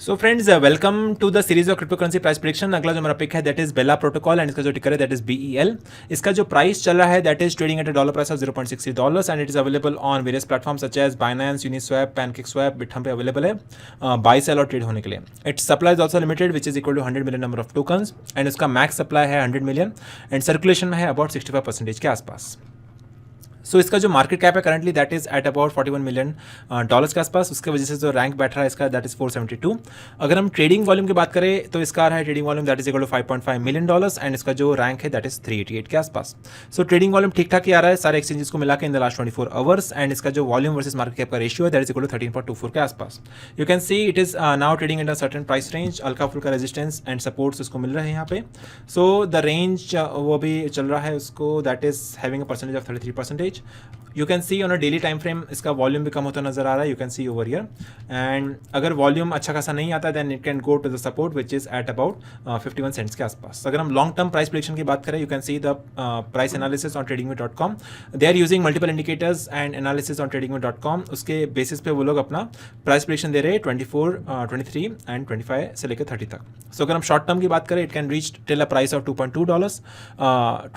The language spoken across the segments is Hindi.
So friends welcome to the series of crypto currency price prediction. अगला जो हमारा पिक है that is Bella protocol and इसका जो टिकर है दैट इज BEL। इसका जो प्राइस चल रहा है that is trading at a dollar price of $0.60 and it is available on various platform such as Binance, Uniswap, PancakeSwap, Bithumb पे अवेलेबल है बाई सेल और ट्रेड होने के लिए। Its supply is also limited which is equal to 100 million number of tokens and इसका मैक्स सप्लाई है 100 मिलियन एंड सर्कुलेशन में है अबाउट 65% के आसपास। सो इसका जो मार्केट कैप है currently that is at about 41 million dollars के आसपास। उसके वजह से जो रैंक बैठ रहा है इसका दैट इज 472। अगर हम ट्रेडिंग वॉल्यूम की बात करें तो इसका है trading volume that is equal to 5.5 million dollars and इसका जो रैंक है दैट इज 388 के आसपास। सो ट्रेडिंग वॉल्यूम ठीक ठाक ही आ रहा है सारे एक्सचेंजेस को मिला के in the last 24 hours and इसका जो वॉल्यूम वर्सेस मार्केट कैप का रेशियो है दैट इज इक्वल टू 13.24 के आसपास। You can see it is now trading in a certain price range. हल्का फुल्का रेजिस्टेंस एंड सपोर्ट्स उसको मिल रहे हैं यहाँ पे। सो द रेंज वो भी चल रहा है उसको that is having a percentage of 33%। You can see on a daily time frame इसका वॉल्यूम भी कम होता नजर आ रहा है। You can see over here and अगर वॉल्यूम अच्छा खासा नहीं आता then it can go to the support which is at about 51 cents के आसपास। अगर हम लॉन्ग टर्म प्राइस प्रेडिक्शन की बात करें you can see the price analysis on tradingview.com। They are using multiple indicators and analysis on tradingview.com। उसके बेसिस पे वो लोग अपना प्राइस प्रेडिक्शन दे रहे हैं 24, 23 एंड 25 से लेकर 30 तक। सो अगर हम शॉर्ट टर्म की बात करें it can reach till a price of $2.2।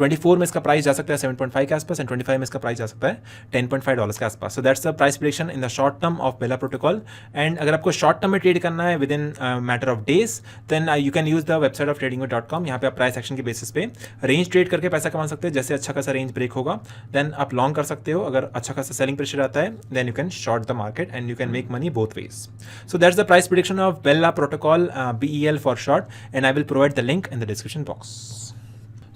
24 में इसका प्राइस जा सकता है 7.5 के आसपास एंड 25 में इसका प्राइस जा सकता है $10.5 के आसपास। So that's the price prediction in the short term of Bella protocol. And अगर आपको शॉर्ट टर्म में ट्रेड करना है within matter of days then you can use the website of tradingview.com। यहाँ पे आप प्राइस एक्शन के बेसिस पे रेंज ट्रेड करके पैसा कमा सकते हैं। जैसे अच्छा खासा रेंज ब्रेक होगा देन आप लॉन्ग कर सकते हो। अगर अच्छा खासा सेलिंग प्रेशर आता है then you can short the market and you can make money both ways. So that's the price prediction of Bella protocol BEL for short and I will provide the link in the description box.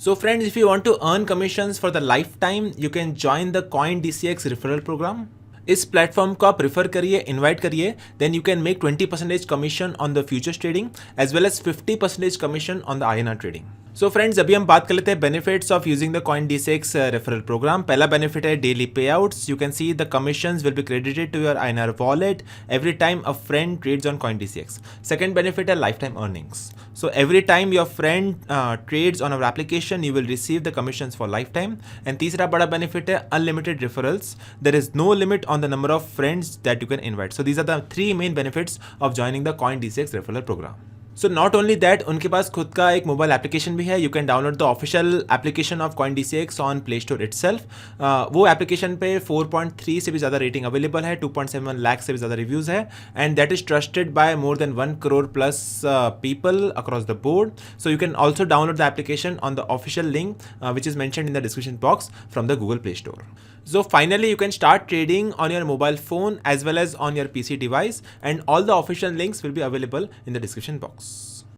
So friends, if you want to earn commissions for the lifetime, you can join the CoinDCX referral program. इस प्लेटफॉर्म को आप प्रिफर करिए, इन्वाइट करिए, then you can make 20% commission on the futures trading as well as 50% commission on the INR trading. So friends अभी हम बात कर लेते हैं benefits of using the CoinDCX referral program. पहला बेनिफिट है daily payouts. You can see the commissions will be credited to your INR wallet every time a friend trades on CoinDCX। Second benefit है life time earnings. So every time your friend trades on our application, you will receive the commissions for lifetime. And तीसरा बड़ा benefit है unlimited referrals. There is no limit on the number of friends that you can invite. So these are the three main benefits of joining the CoinDCX referral program. So not only that उनके पास खुद का एक मोबाइल एप्लीकेशन भी है। You can download the official application of CoinDCX on play store itself. वो एप्लीकेशन पे 4.3 से भी ज़्यादा रेटिंग अवेलेबल है, 2.7 लाख से भी ज़्यादा रिव्यूज़ है and that is trusted bye more than 1 crore plus people across the board. So you can also download the application on the official link which is mentioned in the description box from the Google Play Store. So finally, you can start trading on your mobile phone as well as on your PC device, and all the official links will be available in the description box.